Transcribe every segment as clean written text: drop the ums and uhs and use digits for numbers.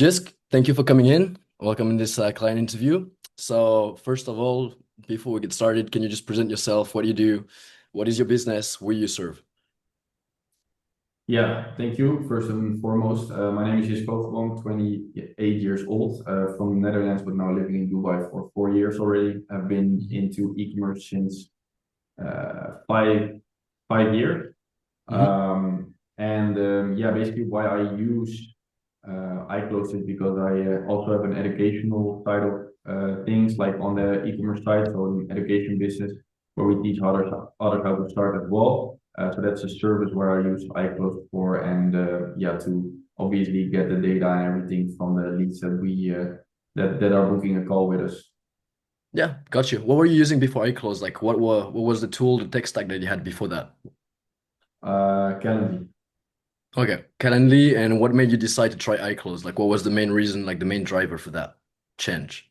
Jisk, thank you for coming in. Welcome in this client interview. So first of all, before we get started, can you just present yourself? What do you do? What is your business? Who you serve? Yeah, thank you. First and foremost, my name is Jisk, I'm 28 years old, from the Netherlands, but now living in Dubai for 4 years already. I've been Mhm. into e-commerce since five years. Mhm. Yeah, basically why I use iClosed is because I also have an educational side of things, like on the e-commerce side, so an education business where we teach others how to start as well. So that's a service where I use iClosed for, and yeah, to obviously get the data and everything from the leads that are booking a call with us. Yeah, got you. What were you using before iClosed? Like what was the tool, the tech stack that you had before that? Calendly. Okay, Calendly, and what made you decide to try iClosed? Like what was the main reason, like the main driver for that change?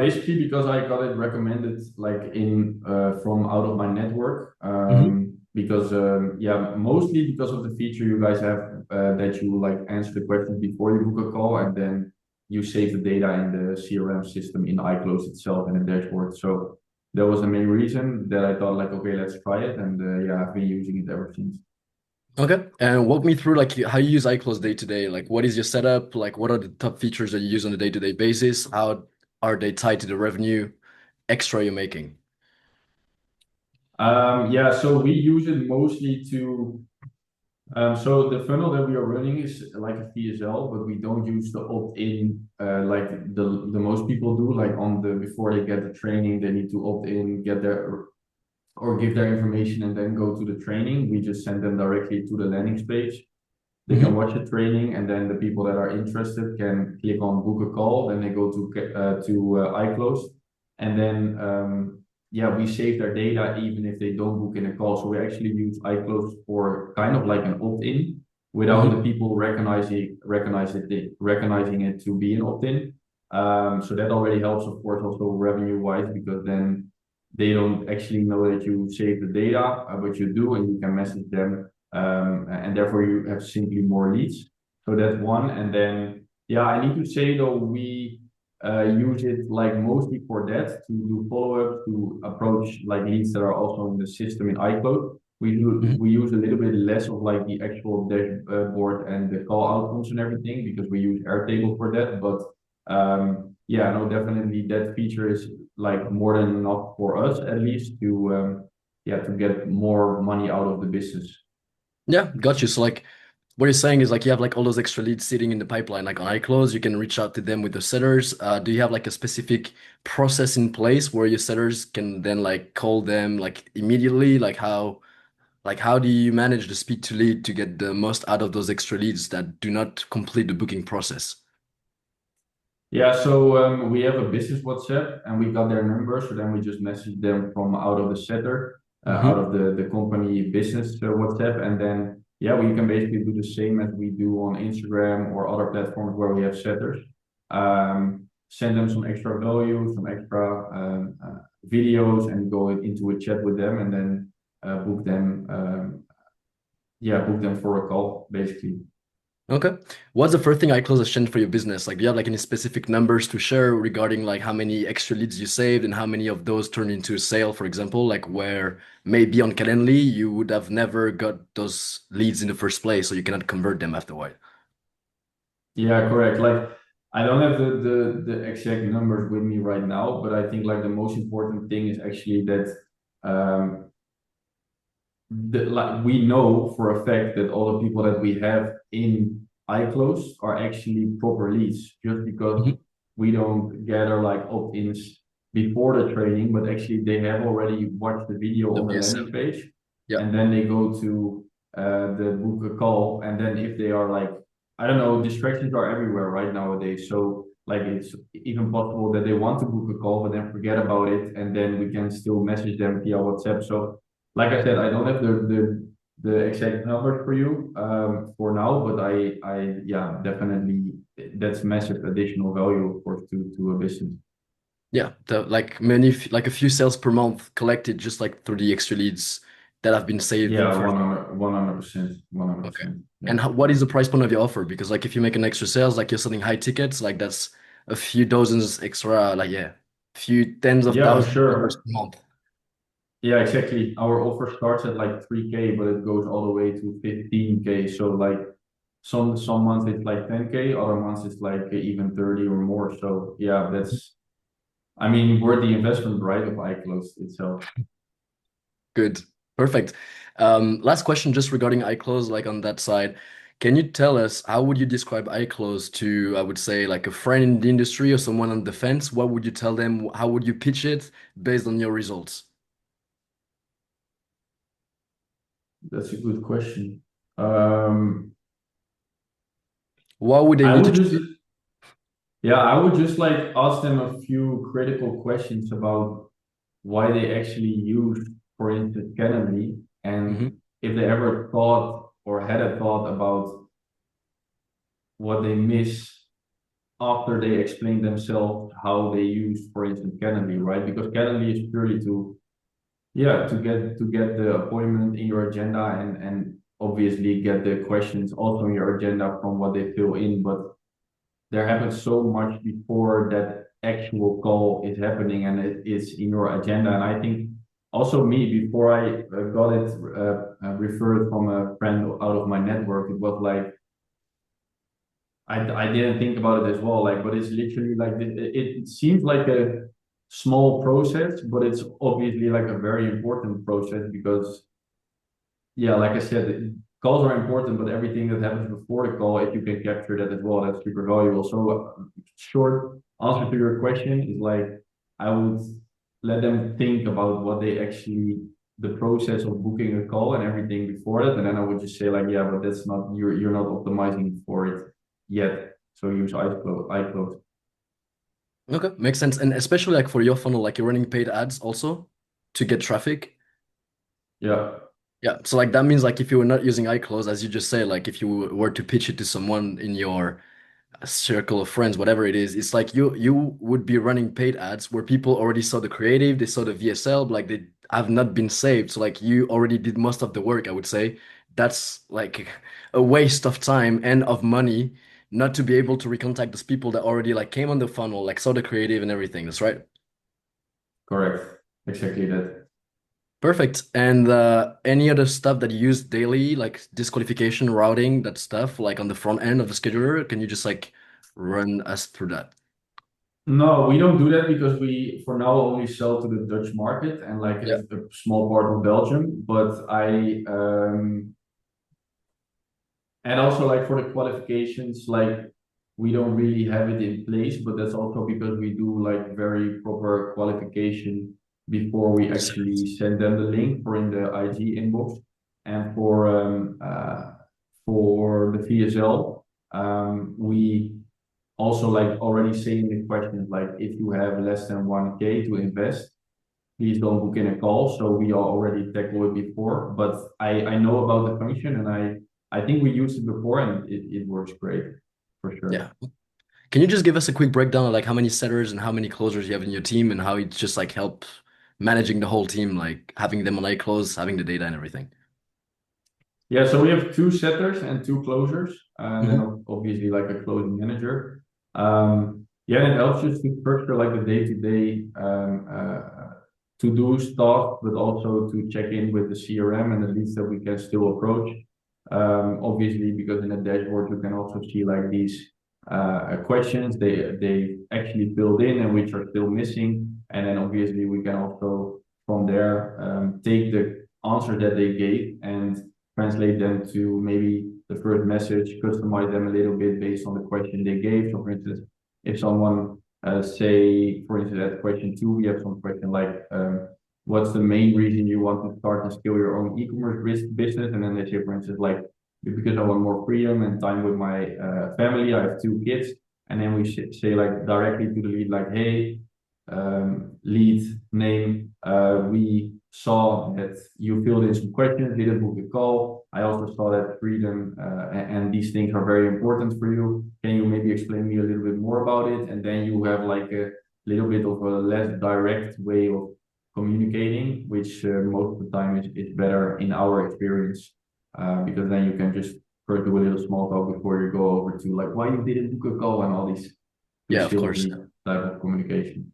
Basically because I got it recommended like in from out of my network. Mhm. Because yeah, mostly because of the feature you guys have, that you like answer the questions before you book a call, and then you save the data in the CRM system in iClose itself and the dashboard. So that was the main reason that I thought like, okay, let's try it, and yeah, I've been using it ever since. Okay, and walk me through like how you use iClose day to day. Like, what is your setup? Like, what are the top features that you use on a day-to-day basis? How are they tied to the revenue extra you're making? Yeah, so we use it mostly to so the funnel that we are running is like a VSL, but we don't use the opt-in like the most people do. Like on the before they get the training, they need to opt in, get their or give their information, and then go to the training. We just send them directly to the landing page. They can Hmm. watch the training, and then the people that are interested can click on book a call. Then they go to iClose, and then yeah, we save their data even if they don't book in a call. So we actually use iClose for kind of like an opt-in without the Hmm. people recognizing it to be an opt-in. So that already helps, of course, also revenue-wise, because then they don't actually know that you save the data, but you do, and you can message them, and therefore you have simply more leads. So that's one. And then, yeah, I need to say though, we use it like mostly for that, to do follow-up, to approach like leads that are also in the system in iCloud. Hmm. We use a little bit less of like the actual dashboard and the call outcomes and everything, because we use Airtable for that. But yeah, no, definitely that feature is like more than enough for us, at least, to yeah, to get more money out of the business. Yeah, got you. So like what you're saying is like you have like all those extra leads sitting in the pipeline, like on iClose, you can reach out to them with the setters. Do you have like a specific process in place where your setters can then like call them like immediately? Like how do you manage the speed to lead to get the most out of those extra leads that do not complete the booking process? Yeah, so we have a business WhatsApp, and we got their number. So then we just message them from out of the setter, out Hmm. of the company business WhatsApp. And then, yeah, we can basically do the same as we do on Instagram or other platforms where we have setters. Send them some extra value, some extra videos, and go into a chat with them, and then book them, yeah, book them for a call, basically. Okay. What's the first thing iClose has changed for your business? Like, do you have like any specific numbers to share regarding like how many extra leads you saved and how many of those turned into a sale, for example? Like where maybe on Calendly you would have never got those leads in the first place, so you cannot convert them after a while. Yeah, correct. Like I don't have the exact numbers with me right now, but I think like the most important thing is actually that um like we know for a fact that all the people that we have in iClose are actually proper leads, just because Mhm. we don't gather like opt-ins before the training, but actually they have already watched the video The on the VSL. landing page, Yeah. and then they go to the book a call, and then if they are like, I don't know, distractions are everywhere right nowadays, so like it's even possible that they want to book a call but then forget about it, and then we can still message them via WhatsApp. So like I said, I don't have the exact numbers for you for now, but I yeah, definitely that's massive additional value, of course, to a business. Yeah. Like a few sales per month collected just like through the extra leads that have been saved Yeah, for. 100%, Okay. 100%. Yeah. And what is the price point of your offer? Because like if you make an extra sales, like you're selling high tickets, like that's a few dozens extra, like yeah, few tens of Yeah, for thousands of dollars sure. per month. Yeah, exactly. Our offer starts at like 3K, but it goes all the way to 15K. So like some months it's like 10K, other months it's like even 30 or more. So yeah, that's I mean worth the investment, right, of iClosed itself. Good. Perfect. Last question just regarding iClose, like on that side. Can you tell us how would you describe iClose to, I would say, like a friend in the industry or someone on the fence? What would you tell them? How would you pitch it based on your results? That's a good question. Um, What would they I need to would try? just Yeah, I would just like ask them a few critical questions about why they actually use, for instance, Calendly, Hmm. and if they ever thought or had a thought about what they miss after they explain themselves how they use, for instance, Calendly, right? Because Calendly is purely to, yeah, to get the appointment in your agenda and obviously get the questions also in your agenda from what they fill in, but there happens so much before that actual call is happening and it is in your agenda. And I think also me, before I got it referred from a friend out of my network, it was like, I didn't think about it as well. Like, but it's literally like, it seems like a small process, but it's obviously like a very important process because yeah, like I said, calls are important, but everything that happens before the call, if you can capture that as well, that's super valuable. So, short answer to your question is like, I would let them think about what they actually, the process of booking a call and everything before that, and then I would just say like, yeah, but that's not you're not optimizing for it yet. So use iClosed. Okay, makes sense. And especially like for your funnel, like you're running paid ads also to get traffic. Yeah, Yeah, so like that means like if you were not using iClose, as you just say, like if you were to pitch it to someone in your circle of friends, whatever it is, it's like you would be running paid ads where people already saw the creative, they saw the VSL, but, like they have not been saved. So like you already did most of the work, I would say. That's like a waste of time and of money not to be able to recontact those people that already like came on the funnel, like saw the creative and everything. That's right. correct. Exactly that. Perfect. And any other stuff that you use daily, like disqualification, routing, that stuff, like on the front end of the scheduler, can you just like run us through that? No, we don't do that because we, for now, only sell to the Dutch market and like Yeah. a small part of Belgium. And also like for the qualifications, like we don't really have it in place, but that's also because we do like very proper qualification before we actually send them the link for in the IG inbox. And for the VSL, we also like already saying the questions like if you have less than 1K to invest, please don't book in a call. So we already tackled it before, but I know about the function and I think we used it before and it works great for Yeah. sure. Can you just give us a quick breakdown of like how many setters and how many closers you have in your team and how it just like help managing the whole team, like having them on iClose, having the data and everything? Yeah, so we have two setters and two closers, and then Hmm. obviously like a closing manager. Yeah, and it helps us to structure like the day-to-day to-do stuff, but also to check in with the CRM and the leads that we can still approach. Obviously, because in the dashboard you can also see like these questions they actually filled in and which are still missing, and then obviously we can also from there take the answers that they gave and translate them to maybe the first message, customize them a little bit based on the question they gave. So, for instance, if someone say, for instance, at question two, we have some question like, what's the main reason you want to start and scale your own e-commerce business? And then they say, for instance, like, because I want more freedom and time with my family. I have two kids. And then we say like directly to the lead, like, hey, lead name. We saw that you filled in some questions, didn't book a call. I also saw that freedom and these things are very important for you. Can you maybe explain me a little bit more about it? And then you have like a little bit of a less direct way of communicating, which most of the time is better in our experience, because then you can just first do a little small talk before you go over to like why you didn't book a call and all these too Yeah, of course. salesy type of communication.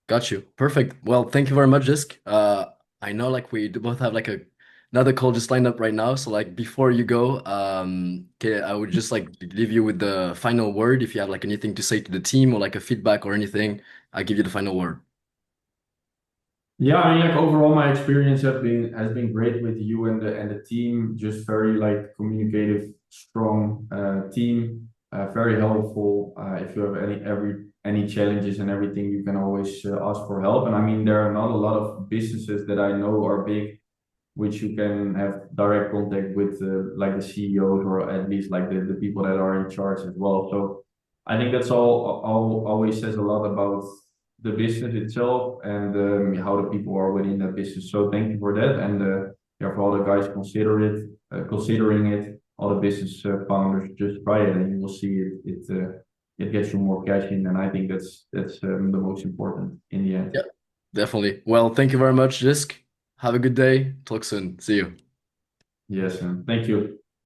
Got you. Perfect. Well, thank you very much, Jisk. I know like we do both have like another call just lined up right now. So like before you go, okay, I would just like leave you with the final word. If you have like anything to say to the team or like a feedback or anything, I'll give you the final word. Yeah, I mean, like overall, my experience has been great with you and the team. Just very like communicative, strong team. Very helpful. If you have any challenges and everything, you can always ask for help. And I mean, there are not a lot of businesses that I know are big, which you can have direct contact with, like the CEOs or at least like the people that are in charge as well. So I think that's all always says a lot about the business itself and how the people are within that business. So thank you for that, and yeah, for all the guys considering it, all the business founders, just try it and you will see it gets you more cash in, and I think that's the most important in the end. Yeah, definitely. Well, thank you very much, Jisk. Have a good day. Talk soon. See you. Yes, and thank you.